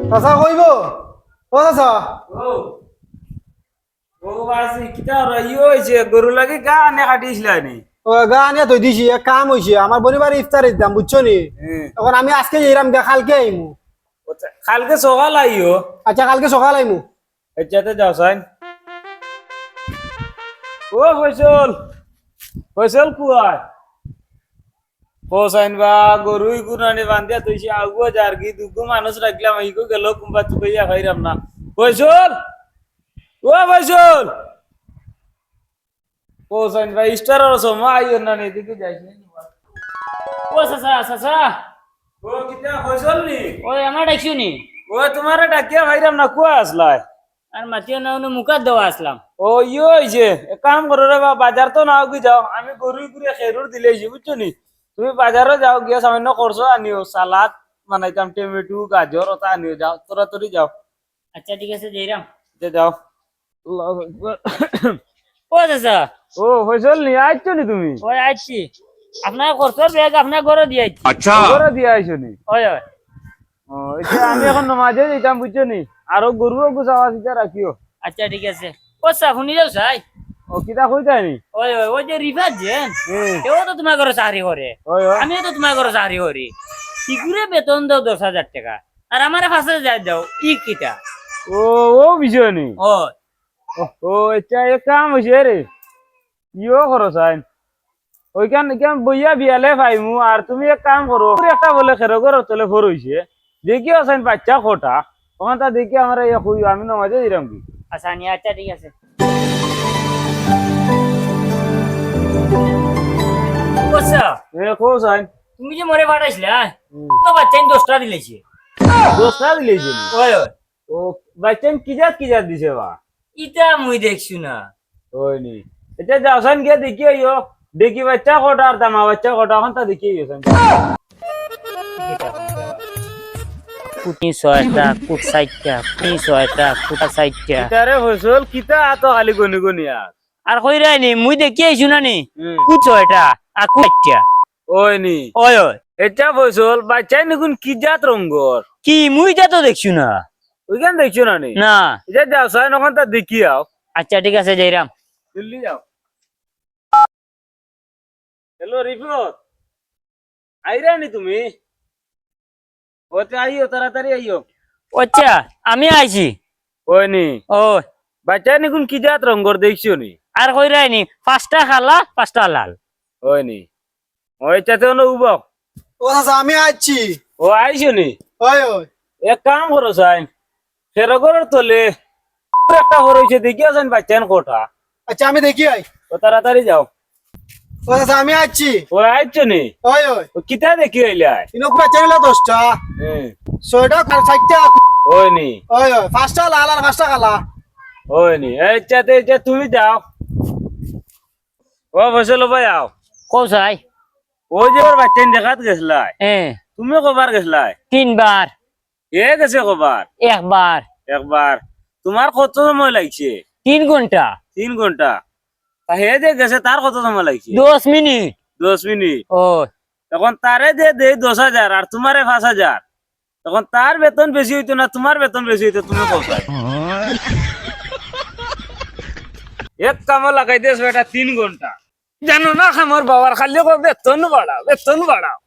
চাচা কইব ও চাচা গরু লাগে গা আনে কাটিয়েছিল নি? ও গা আনিয়া থই দিছি এক কাম হইছে আমার পরিবার ইফতারের দাম বুঝছো নি এখন আমি আজকে যাইরাম গা কালকে আইমু কালকে সকাল আইও। আচ্ছা কালকে সকাল আইমু এটাতে যাও সাইন। ও ফয়সল, ফয়সল কুয়ায় পৌঁছাইন বা গরুই গুনানি বান্ধিয়া তুইছি আগুয়া যার কি দুগো মানুষ রাখলাম ইগো গেল কুম্বা চুকাইয়া খাইরাম না। ফয়সল, ও ফয়সল পৌঁছাইন বা স্টারের সময় আইও না নি দিকে যাইছি। ও চাচা চাচা ও কিতা ফয়সল নি? ওই আমার ডাকছু নি? ও তোমারে ডাকিয়া খাইরাম না কুয়া আসলাই? আর মাতিও না উনি মুখাত দেওয়া আসলাম। ও ইয়ে হয়েছে এক কাম করো রে বা বাজার তো নাও কি যাও আমি গরুই ঘুরে খেরুর দিলেছি বুঝছো নি? তুমি বাজারও যাও গিয়া সামান্য খরচ আনিও সালাদ বানাইতাম টমেটো গাজর ওটা আনিও যাও তোরা তোরি যাও। আচ্ছা ঠিক আছে যাইরাম। যে যাও। আল্লাহু আকবার। ও চাচা ও ফয়সল নি আইছো নি তুমি? ওই আইছি আপনার খরচর ব্যাগ আপনার ঘরে দিয়ে আইছি। अच्छा ঘরে দিয়ে আইছো নি? ওই ওই ও এটা আমি এখন নমাজে যাইতাম বুঝছো নি? আরো গরুও গুছাওয়া সিটা রাখিও। আচ্ছা ঠিক আছে। ও চা শুনি যাও চাই। ও কিতা কইতাই নি? ওই ওই ওই যে রিফাত যেন হুম সেও তো তোমার ঘরে চাকরি করে, ওই ওই আমিও তো তোমার ঘরে চাকরি করি। কি করে বেতন দাও 10,000 টাকা আর আমারে 5,000 দাও ই কিটা? ও ও বিষয় নি? ও ও এটা এক কাম হইছে রে ইও করো সাইন ওইখান কেমন বইয়া বিয়ালে পাইমু আর তুমি এক কাম করো একটা বলে খেরো ঘর চলে ফোর হইছে দেখি আছেন বাচ্চা খোটা ওখান তা দেখি আমার আমি নমাজে দিলাম কি। আচ্ছা নিয়ে আচ্ছা ঠিক আছে। আচ্ছা কো সাইন তুমি যে মরে পাঠাইছিলে তো বাচ্চা 10টা দিলেছি। দোস্তা দিলেছি ওই ওই ও বাচ্চা কি জাত দিছে বা ইটা মুই দেখছু না। ওই নি এটা যাও সাইন গিয়ে দেখি আইও দেখি বাচ্চা খোটা আর দামা বাচ্চা খোটা ওখান তা দেখি আইও সাইন। কুটি 6টা কুট 60টা কুটি 6টা কুটা 60টা তারে ফসল কিতা তো খালি গনি গনি আর কই রাইনি মুই দেখি আইছু না নি হুম কুট 6টা আর কুট 8টা। ওই নি ওই ওই এটা ফসল বাচ্চা নিগুন কি জাত রঙ্গর কি মুই যা তো দেখছু না। ওইখান দেখছো না নি? না এটা যাও সাইন ওখান তা দেখি আও আচ্ছা ঠিক আছে যাইরাম। দিল্লি যাও। হ্যালো রিফত আইরা নি তুমি? ওতে আইও তাড়াতাড়ি আইও। আচ্ছা আমি আইছি। ওই নি ও বাচ্চা নিগুন কি জাত রঙ্গর দেখছো নি? আর কই রাইনি 5টা খালা 5টা লাল। ওই নি ওইটাতে ono উবাও। ও চাচা আমি আইছি ও আইছো নি? ওই ওই এক কাম করো সাইন ফেরগর তলে একটা হরইছে দেখি আছেন বাচ্চান কোটা আচ্ছা আমি দেখি আই ও তাড়াতাড়ি যাও। ও চাচা আমি আইছি ও আইছো নি? ওই ওই ও কিতা দেখি আইলাই? ইনো বাচ্চা হইলো 10টা হুম 6টা 60টা ওই নি ওই ওই 5টা লাল আর 5টা কালা ওই নি এইটাতে এটা তুমি যাও। ও ফসল ভাই আও কও চাই ও যে ওর বাচ্চা দেখাত গেছলাই তুমি কবার গেছলাই? 3বার এ গেছে কবার? একবার একবার তোমার কত সময় লাগছে? 3 ঘন্টা 3 ঘন্টা তা হে যে গেছে তার কত সময় লাগছে? 10 মিনিট। 10 মিনিট ও তখন তারে দে 10,000 আর তোমারে 5,000 তখন তার বেতন বেশি হইতো না তোমার বেতন বেশি হইতো তুমি কোথায়? এক কামে লাগাই দিয়েছ বেটা 3 ঘন্টা জানো না আমার বাবার খালি বেতন বাড়াও বেতন বাড়াও